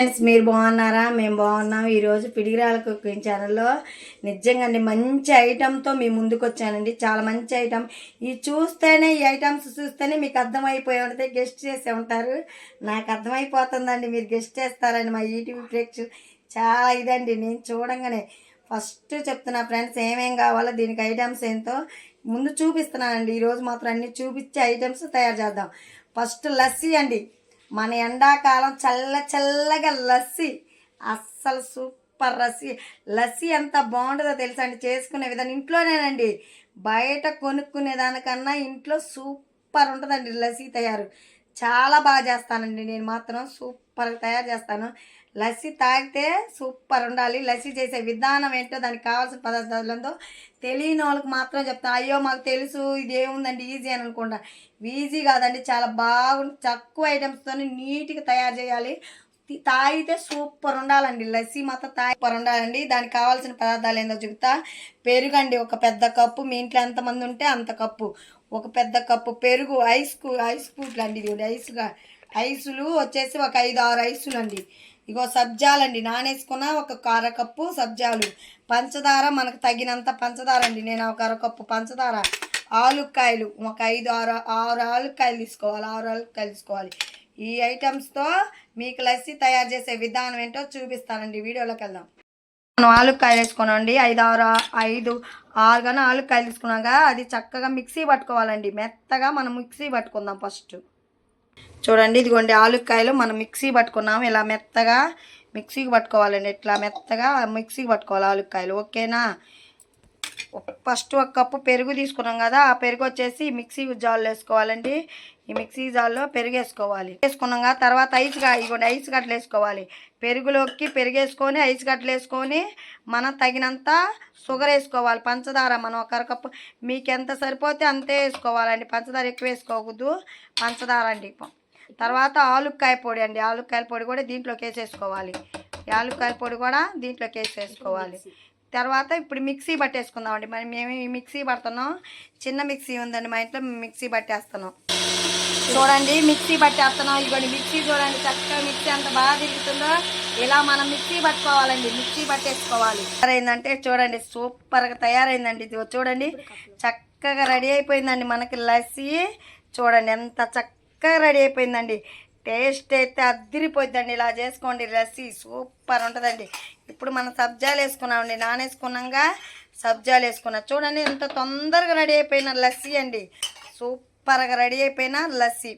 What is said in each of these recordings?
Friends మీరు బాగున్నారా? మేము బాగున్నాం. ఈరోజు పిడిగిరాల కుకింగ్ ఛానల్లో నిజంగా మంచి ఐటెంతో మీ ముందుకు వచ్చానండి. చాలా మంచి ఐటెం. ఈ చూస్తేనే ఈ ఐటమ్స్ చూస్తేనే మీకు అర్థమైపోయి ఉంటుంది. గెస్ట్ చేసే ఉంటారు. నాకు అర్థమైపోతుందండి మీరు గెస్ట్ చేస్తారని. మా యూట్యూబ్ ప్రేక్షకులు చాలా ఇదండి. నేను చూడంగానే ఫస్ట్ చెప్తున్నా ఫ్రెండ్స్ ఏమేం కావాలో దీనికి ఐటమ్స్ ఏంటో ముందు చూపిస్తున్నానండి. ఈరోజు మాత్రం అన్ని చూపించే ఐటమ్స్ తయారు చేద్దాం. ఫస్ట్ లస్సీ అండి. మన ఎండాకాలం చల్లగా లస్సీ, అస్సలు సూపర్ లస్సీ. లస్సీ ఎంత బాగుంటుందో తెలుసా అండి. చేసుకునే విధానం ఇంట్లోనేనండి. బయట కొనుక్కునే దానికన్నా ఇంట్లో సూపర్ ఉంటుందండి లస్సీ తయారు. చాలా బాగా చేస్తానండి. నేను మాత్రం సూపర్గా తయారు చేస్తాను. లస్సీ తాగితే సూపర్ ఉండాలి. లస్సీ చేసే విధానం ఏంటో దానికి కావాల్సిన పదార్థాలు తెలియని వాళ్ళకి మాత్రం చెప్తాను. అయ్యో మాకు తెలుసు ఇది ఏముందండి ఈజీ అని అనుకుంటా. ఈజీ కాదండి, చాలా బాగుంది. తక్కువ ఐటమ్స్తో నీట్గా తయారు చేయాలి. తాగితే సూపర్ ఉండాలండి. లస్సీ మాత్రం సూపర్ ఉండాలండి. దానికి కావాల్సిన పదార్థాలు ఏందో చెప్తా. పెరుగండి, ఒక పెద్ద కప్పు. మీ ఇంట్లో ఎంతమంది ఉంటే అంత కప్పు. ఒక పెద్ద కప్పు పెరుగు. ఐస్ ఫ్రూట్లు అండి. ఐసులు వచ్చేసి ఒక 5-6 ఐసులు అండి. ఇగో సబ్జాలండి, నానేసుకున్న ఒక అరకప్పు సబ్జాలు. పంచదార మనకు తగినంత పంచదార అండి. నేను ఒక అరకప్పు పంచదార. ఆలుక్కాయలు ఒక 5-6 ఆలుక్కాయలు తీసుకోవాలి. 6 ఆలుక్కాయలు తీసుకోవాలి. ఈ ఐటమ్స్తో మీకు లస్సీ తయారు చేసే విధానం ఏంటో చూపిస్తానండి. వీడియోలోకి వెళ్దాం. మనం ఆలుక్కాయలు వేసుకున్నాండి. 5-6 కానీ ఆలుక్కాయలు తీసుకున్నాక అది చక్కగా మిక్సీ పట్టుకోవాలండి. మెత్తగా మనం మిక్సీ పట్టుకుందాం ఫస్ట్. చూడండి, ఇదిగోండి ఆలుక్కాయలు మనం మిక్సీ పట్టుకున్నాము. ఇలా మెత్తగా మిక్సీకి పట్టుకోవాలండి. ఇట్లా మెత్తగా మిక్సీకి పట్టుకోవాలి ఆలుక్కాయలు. ఓకేనా? ఫస్ట్ ఒక కప్పు పెరుగు తీసుకున్నాం కదా, ఆ పెరుగు వచ్చేసి మిక్సీ జార్లో వేసుకోవాలండి. ఈ మిక్సీ జార్లో పెరుగు వేసుకోవాలి. వేసుకున్నాం కదా, తర్వాత ఇదిగోండి ఐస్ గడ్డలు వేసుకోవాలి. పెరుగులోకి పెరుగు వేసుకొని ఐస్ గడ్డలు వేసుకొని మనం తగినంత షుగర్ వేసుకోవాలి. పంచదార మనం ఒక అరకప్పు మీకు ఎంత సరిపోతే అంతే వేసుకోవాలండి. పంచదార ఎక్కువ వేసుకోకూడదు. పంచదార అండి. తర్వాత ఆలుక్కాయ పొడి అండి. ఆలుక్కాయల పొడి కూడా దీంట్లోకి వేసేసుకోవాలి. ఆలుక్కాయల పొడి కూడా దీంట్లోకి వేసేసుకోవాలి. తర్వాత ఇప్పుడు మిక్సీ పట్టేసుకుందామండి. మరి మేము ఈ మిక్సీ పడుతున్నాం. చిన్న మిక్సీ ఉందండి మా ఇంట్లో, మిక్సీ పట్టేస్తున్నాం. చూడండి మిక్సీ పట్టేస్తున్నాం. ఇదిగోండి మిక్సీ చూడండి, చక్కగా మిక్సీ అంత బాగా తిరుగుతుందో. ఇలా మనం మిక్సీ పట్టుకోవాలండి. మిక్సీ పట్టేసుకోవాలి. ఏంటంటే చూడండి సూపర్గా తయారైందండి. ఇది చూడండి చక్కగా రెడీ అయిపోయిందండి మనకి లస్సీ. చూడండి ఎంత చక్కగా రెడీ అయిపోయిందండి. టేస్ట్ అయితే అద్దరిపోద్దండి. ఇలా చేసుకోండి లస్సీ సూపర్ ఉంటుందండి. ఇప్పుడు మనం సబ్జాలు వేసుకున్నామండి. నానేసుకున్నాగా సబ్జాలు వేసుకున్నాం. చూడండి ఎంత తొందరగా రెడీ అయిపోయిన లస్సీ అండి. సూపర్గా రెడీ అయిపోయిన లస్సీ.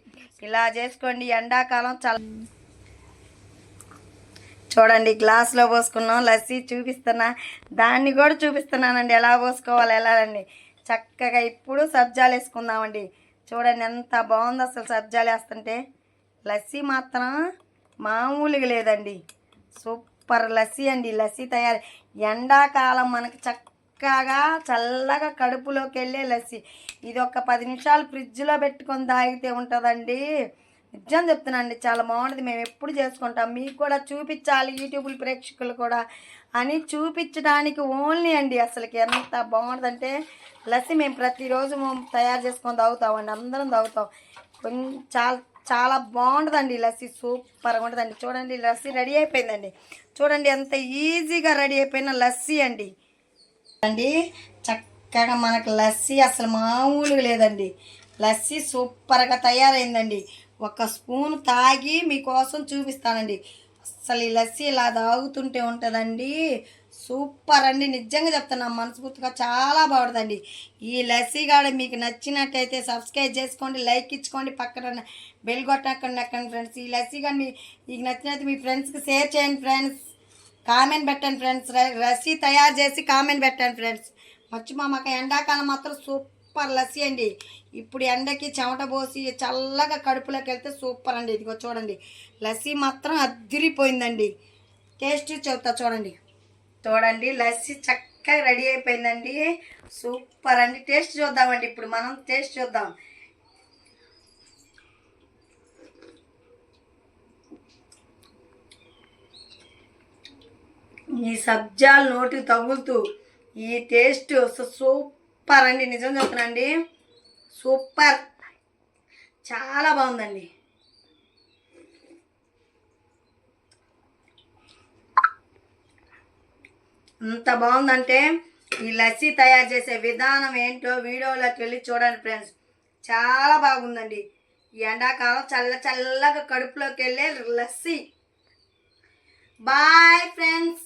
ఇలా చేసుకోండి. ఎండాకాలం చాలా. చూడండి గ్లాస్లో పోసుకున్నాం లస్సీ. చూపిస్తున్నా, దాన్ని కూడా చూపిస్తున్నానండి ఎలా పోసుకోవాలి ఎలా అండి. చక్కగా ఇప్పుడు సబ్జాలు వేసుకుందామండి. చూడండి ఎంత బాగుంది అసలు సబ్జాలు వేస్తుంటే. లస్సీ మాత్రం మామూలుగా లేదండి. సూపర్ లస్సీ అండి. లస్సీ తయారు ఎండాకాలం మనకు చక్కగా చల్లగా కడుపులోకి వెళ్ళే లస్సీ. ఇది ఒక 10 నిమిషాలు ఫ్రిడ్జ్లో పెట్టుకొని తాగితే ఉంటుందండి. నిజం చెప్తున్నానండి, చాలా బాగుంటుంది. మేము ఎప్పుడు చేసుకుంటాం, మీకు కూడా చూపించాలి యూట్యూబ్ ప్రేక్షకులు కూడా అని చూపించడానికి ఓన్లీ అండి. అసలుకి ఎంత బాగుంటుందంటే లస్సీ మేము ప్రతిరోజు తయారు చేసుకొని తాగుతామండి. అందరం తాగుతాం. చాలా చాలా బాగుంటుందండి లస్సీ. సూపర్గా ఉంటుందండి. చూడండి లస్సీ రెడీ అయిపోయిందండి. చూడండి ఎంత ఈజీగా రెడీ అయిపోయిన లస్సీ అండి. చక్కగా మనకు లస్సీ అసలు మామూలుగా లేదండి. లస్సీ సూపర్గా తయారైందండి. ఒక స్పూన్ తాగి మీకోసం చూపిస్తానండి. అసలు ఈ లస్సీ ఇలా తాగుతుంటే ఉంటుందండి సూపర్ అండి. నిజంగా చెప్తున్నాను మనస్ఫూర్తిగా చాలా బాగుంటుందండి. ఈ లస్సీ కాడ మీకు నచ్చినట్టయితే సబ్స్క్రైబ్ చేసుకోండి, లైక్ ఇచ్చుకోండి, పక్కన బెల్ కొట్టకండి ఫ్రెండ్స్. ఈ లస్సీ కానీ మీకు నచ్చినట్టు మీ ఫ్రెండ్స్కి షేర్ చేయండి ఫ్రెండ్స్. కామెంట్ పెట్టండి ఫ్రెండ్స్. లస్సీ తయారు చేసి కామెంట్ పెట్టండి ఫ్రెండ్స్. మాకు ఎండాకాలం మాత్రం సూపర్ లస్సీ అండి. ఇప్పుడు ఎండకి చెమట పోసి చల్లగా కడుపులోకి వెళ్తే సూపర్ అండి. ఇదిగో చూడండి లస్సీ మాత్రం అద్దిరిపోయిందండి. టేస్ట్ చెప్తా చూడండి. చూడండి లస్సీ చక్కగా రెడీ అయిపోయిందండి. సూపర్ అండి. టేస్ట్ చూద్దామండి. ఇప్పుడు మనం టేస్ట్ చూద్దాం. ఈ సబ్జాలు నోటికి తగులుతూ ఈ టేస్ట్ సూపర్ అండి. నిజం చెప్తున్నానండి సూపర్, చాలా బాగుందండి. అంత బాగుందంటే ఈ లస్సీ తయారు చేసే విధానం ఏంటో వీడియోలోకి వెళ్ళి చూడండి ఫ్రెండ్స్. చాలా బాగుందండి. ఈ ఎండాకాలం చల్లగా కడుపులోకి వెళ్ళే లస్సీ. Bye friends.